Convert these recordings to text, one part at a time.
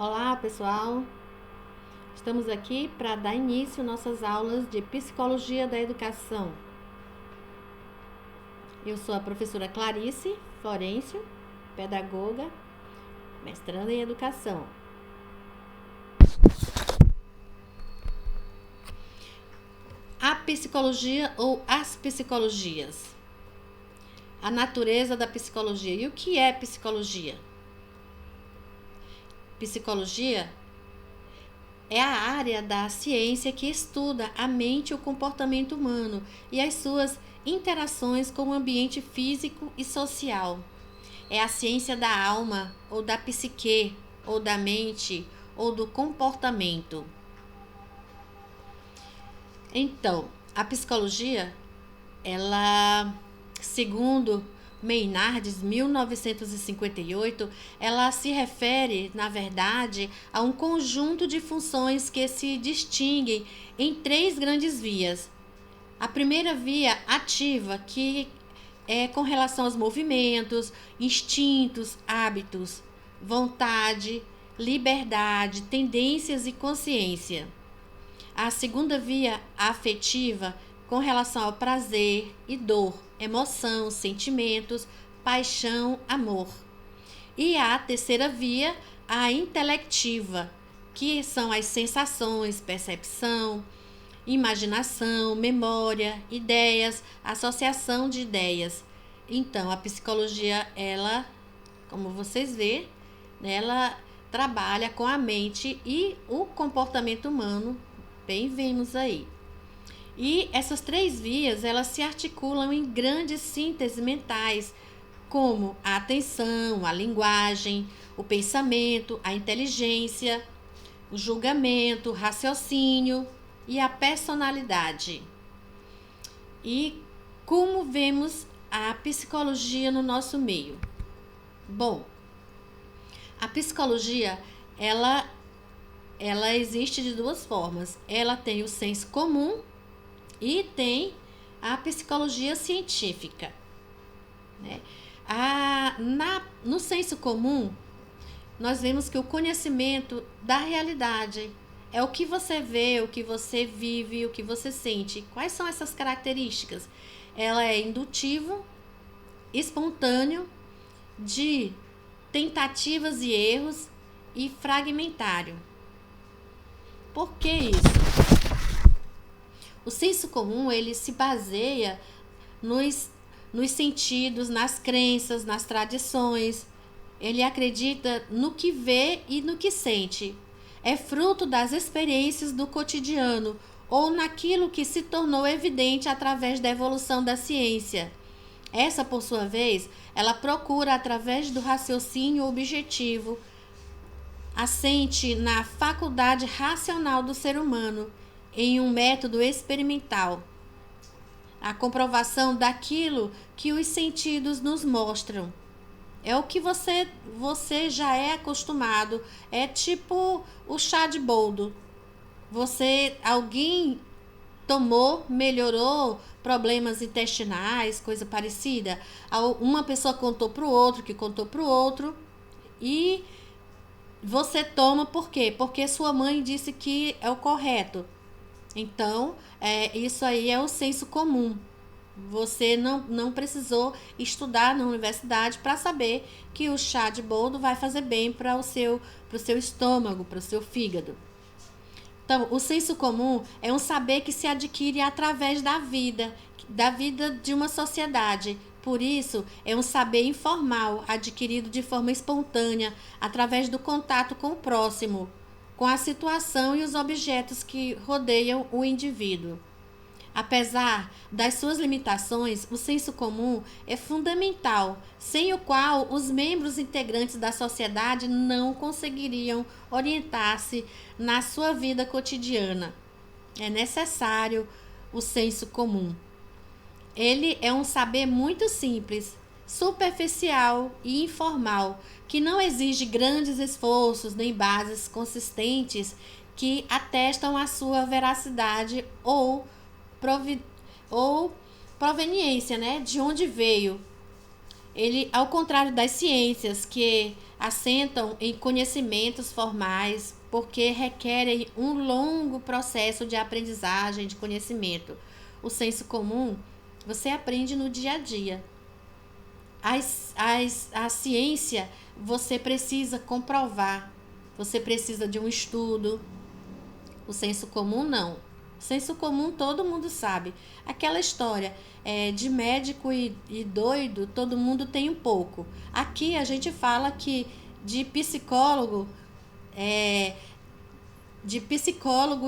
Olá, pessoal! Estamos aqui para dar início às nossas aulas de Psicologia da Educação. Eu sou a professora Clarice Florencio, pedagoga, mestranda em Educação. A psicologia ou as psicologias. A natureza da psicologia. E o que é psicologia? Psicologia é a área da ciência que estuda a mente e o comportamento humano e as suas interações com o ambiente físico e social. É a ciência da alma, ou da psique, ou da mente, ou do comportamento. Então, a psicologia, ela, segundo Maynard, 1958, ela se refere, na verdade, a um conjunto de funções que se distinguem em três grandes vias. A primeira via ativa, que é com relação aos movimentos, instintos, hábitos, vontade, liberdade, tendências e consciência. A segunda via afetiva, com relação ao prazer e dor, emoção, sentimentos, paixão, amor. E a terceira via, a intelectiva, que são as sensações, percepção, imaginação, memória, ideias, associação de ideias. Então, a psicologia, ela, como vocês vê, ela trabalha com a mente e o comportamento humano, bem vimos aí. E essas três vias, elas se articulam em grandes sínteses mentais, como a atenção, a linguagem, o pensamento, a inteligência, o julgamento, o raciocínio e a personalidade. E como vemos a psicologia no nosso meio? Bom, a psicologia, ela existe de duas formas. Ela tem o senso comum e tem a psicologia científica, né? No senso comum, nós vemos que o conhecimento da realidade é o que você vê, o que você vive, o que você sente. Quais são essas características? Ela é indutivo, espontâneo, de tentativas e erros e fragmentário. Por que isso? O senso comum, ele se baseia nos sentidos, nas crenças, nas tradições. Ele acredita no que vê e no que sente. É fruto das experiências do cotidiano ou naquilo que se tornou evidente através da evolução da ciência. Essa, por sua vez, ela procura, através do raciocínio objetivo, assente na faculdade racional do ser humano, em um método experimental. A comprovação daquilo que os sentidos nos mostram. É o que você já é acostumado. É tipo o chá de boldo. Alguém tomou, melhorou problemas intestinais, coisa parecida. Uma pessoa contou para o outro, que contou para o outro. E você toma por quê? Porque sua mãe disse que é o correto. Então, isso aí é o senso comum. Você não precisou estudar na universidade para saber que o chá de boldo vai fazer bem para o seu estômago, para o seu fígado. Então, o senso comum é um saber que se adquire através da vida de uma sociedade. Por isso, é um saber informal, adquirido de forma espontânea, através do contato com o próximo, com a situação e os objetos que rodeiam o indivíduo. Apesar das suas limitações, o senso comum é fundamental, sem o qual os membros integrantes da sociedade não conseguiriam orientar-se na sua vida cotidiana. É necessário o senso comum. Ele é um saber muito simples, superficial e informal, que não exige grandes esforços nem bases consistentes que atestam a sua veracidade ou proveniência, né? De onde veio. Ele, ao contrário das ciências que assentam em conhecimentos formais, porque requerem um longo processo de aprendizagem, de conhecimento. O senso comum você aprende no dia a dia. A ciência você precisa comprovar, você precisa de um estudo. O senso comum não. O senso comum todo mundo sabe. Aquela história de médico e doido, todo mundo tem um pouco. Aqui a gente fala que de psicólogo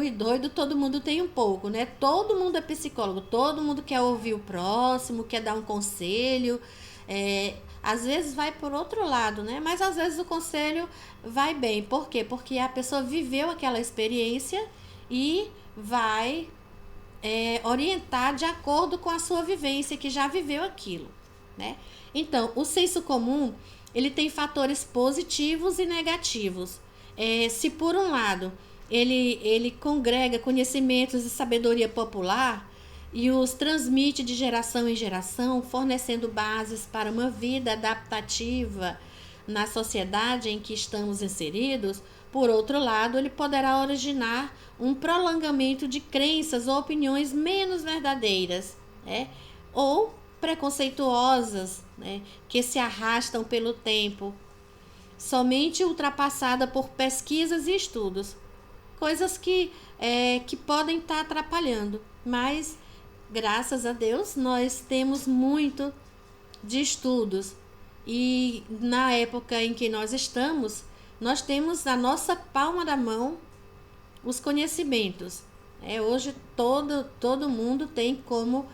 e doido todo mundo tem um pouco, né? Todo mundo é psicólogo, todo mundo quer ouvir o próximo, quer dar um conselho. Às vezes vai por outro lado, né? Mas às vezes o conselho vai bem. Por quê? Porque a pessoa viveu aquela experiência e vai orientar de acordo com a sua vivência, que já viveu aquilo, né? Então, o senso comum, ele tem fatores positivos e negativos. Se por um lado ele congrega conhecimentos e sabedoria popular e os transmite de geração em geração, fornecendo bases para uma vida adaptativa na sociedade em que estamos inseridos, por outro lado, ele poderá originar um prolongamento de crenças ou opiniões menos verdadeiras, né? Ou preconceituosas, né? Que se arrastam pelo tempo, somente ultrapassada por pesquisas e estudos. Coisas que podem estar atrapalhando, mas graças a Deus nós temos muito de estudos e na época em que nós estamos, nós temos na nossa palma da mão os conhecimentos. Hoje todo mundo tem como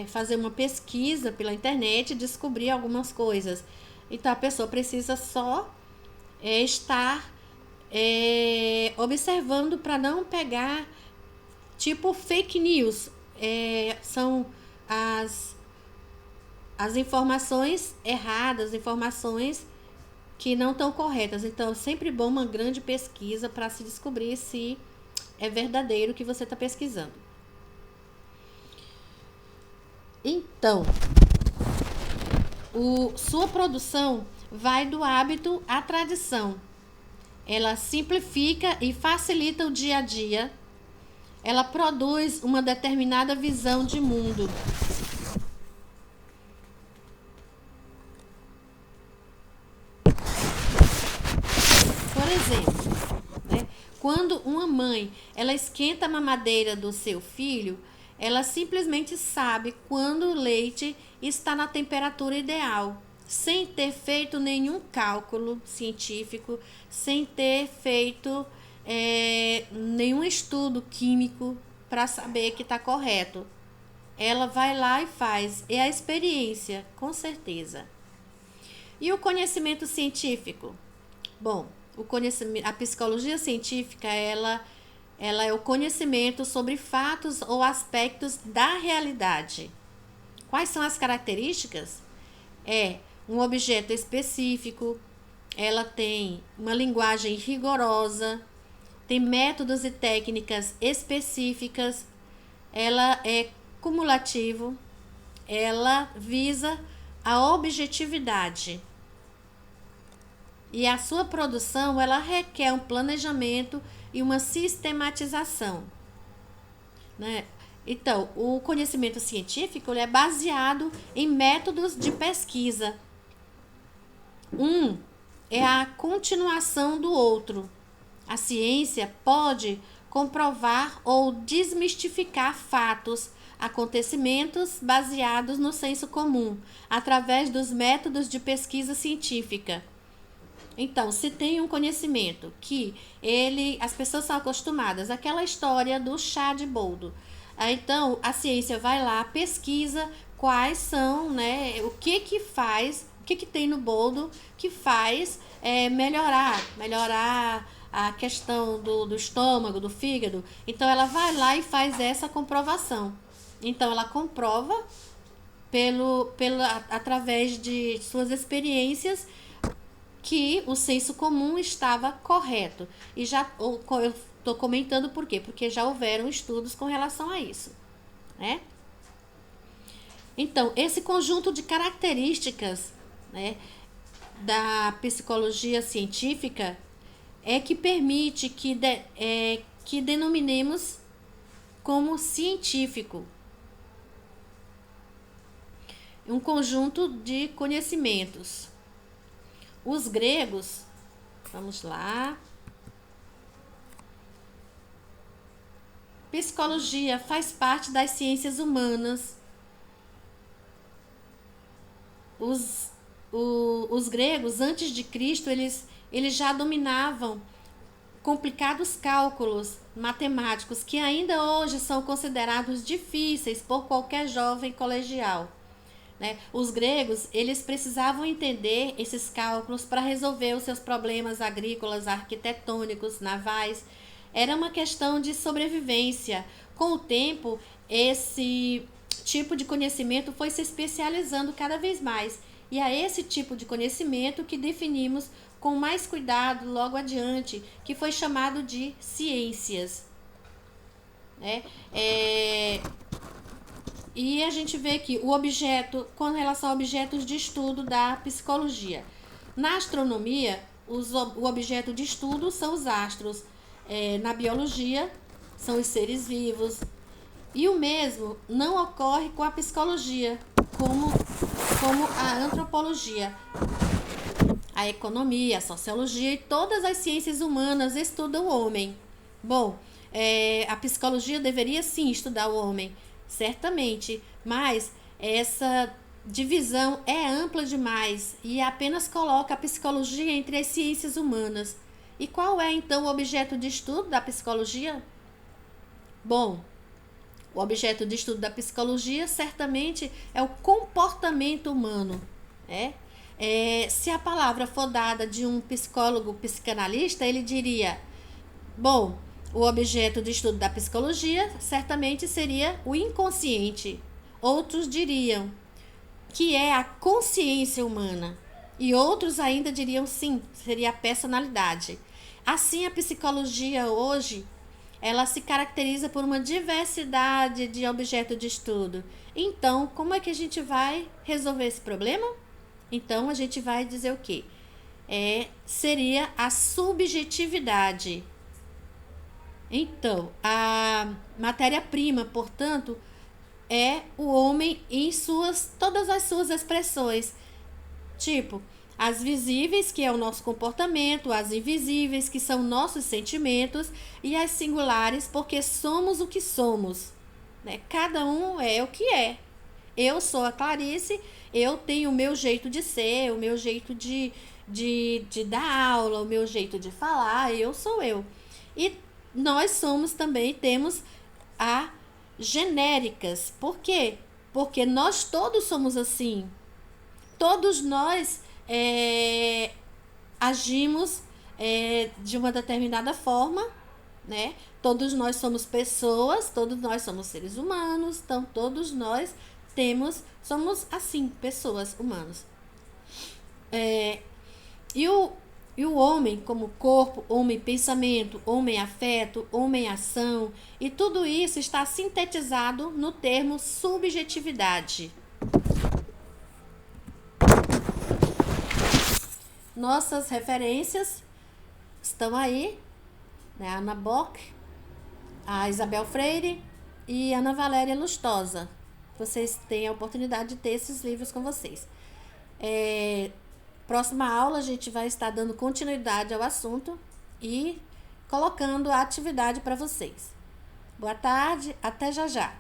fazer uma pesquisa pela internet e descobrir algumas coisas. Então a pessoa precisa só estar observando para não pegar tipo fake news. São as informações erradas, informações que não estão corretas. Então é sempre bom uma grande pesquisa para se descobrir se é verdadeiro o que você está pesquisando. Então, sua produção vai do hábito à tradição. Ela simplifica e facilita o dia a dia. Ela produz uma determinada visão de mundo. Por exemplo, né, quando uma mãe ela esquenta a mamadeira do seu filho, ela simplesmente sabe quando o leite está na temperatura ideal, sem ter feito nenhum cálculo científico, sem ter feito nenhum estudo químico para saber que está correto. Ela vai lá e faz. É a experiência, com certeza. E o conhecimento científico? Bom, a psicologia científica, ela é o conhecimento sobre fatos ou aspectos da realidade. Quais são as características? Um objeto específico, ela tem uma linguagem rigorosa, tem métodos e técnicas específicas, ela é cumulativo, ela visa a objetividade. E a sua produção, ela requer um planejamento e uma sistematização, né? Então, o conhecimento científico ele é baseado em métodos de pesquisa. Um é a continuação do outro. A ciência pode comprovar ou desmistificar fatos, acontecimentos baseados no senso comum, através dos métodos de pesquisa científica. Então, se tem um conhecimento que as pessoas são acostumadas, aquela história do chá de boldo. Então, a ciência vai lá, pesquisa quais são, né, o que faz, o que tem no boldo que faz melhorar a questão do estômago, do fígado. Então, ela vai lá e faz essa comprovação. Então, ela comprova através de suas experiências que o senso comum estava correto. E eu estou comentando por quê? Porque já houveram estudos com relação a isso, né? Então, esse conjunto de características, né, da psicologia científica é que permite que denominemos como científico um conjunto de conhecimentos. Os gregos, vamos lá. Psicologia faz parte das ciências humanas. Os gregos, antes de Cristo, eles já dominavam complicados cálculos matemáticos que ainda hoje são considerados difíceis por qualquer jovem colegial. Né? Os gregos, eles precisavam entender esses cálculos para resolver os seus problemas agrícolas, arquitetônicos, navais. Era uma questão de sobrevivência. Com o tempo, esse tipo de conhecimento foi se especializando cada vez mais. E é esse tipo de conhecimento que definimos com mais cuidado logo adiante, que foi chamado de ciências. Né? E a gente vê que o objeto, com relação a objetos de estudo da psicologia. Na astronomia, o objeto de estudo são os astros. Na biologia, são os seres vivos. E o mesmo não ocorre com a psicologia, como a antropologia. A economia, a sociologia e todas as ciências humanas estudam o homem. Bom, a psicologia deveria sim estudar o homem, certamente, mas essa divisão é ampla demais e apenas coloca a psicologia entre as ciências humanas. E qual é então o objeto de estudo da psicologia? Bom, o objeto de estudo da psicologia certamente é o comportamento humano, né? Se a palavra for dada de um psicólogo psicanalista, ele diria: bom, o objeto de estudo da psicologia certamente seria o inconsciente. Outros diriam que é a consciência humana. E outros ainda diriam sim, seria a personalidade. Assim, a psicologia hoje, ela se caracteriza por uma diversidade de objetos de estudo. Então, como é que a gente vai resolver esse problema? Então, a gente vai dizer o quê? Seria a subjetividade. Então, a matéria-prima, portanto, é o homem em todas as suas expressões. Tipo, as visíveis, que é o nosso comportamento, as invisíveis, que são nossos sentimentos, e as singulares, porque somos o que somos. Né? Cada um é o que é. Eu sou a Clarice, eu tenho o meu jeito de ser, o meu jeito de dar aula, o meu jeito de falar, eu sou eu. E nós somos também, temos a genéricas. Por quê? Porque nós todos somos assim. Todos nós agimos de uma determinada forma, né? Todos nós somos pessoas, todos nós somos seres humanos, então todos nós somos assim, pessoas humanas. E o homem como corpo, homem pensamento, homem afeto, homem ação, e tudo isso está sintetizado no termo subjetividade. Nossas referências estão aí, né? A Ana Bock, a Isabel Freire e Ana Valéria Lustosa. Vocês têm a oportunidade de ter esses livros com vocês. Próxima aula a gente vai estar dando continuidade ao assunto e colocando a atividade para vocês. Boa tarde, até já já.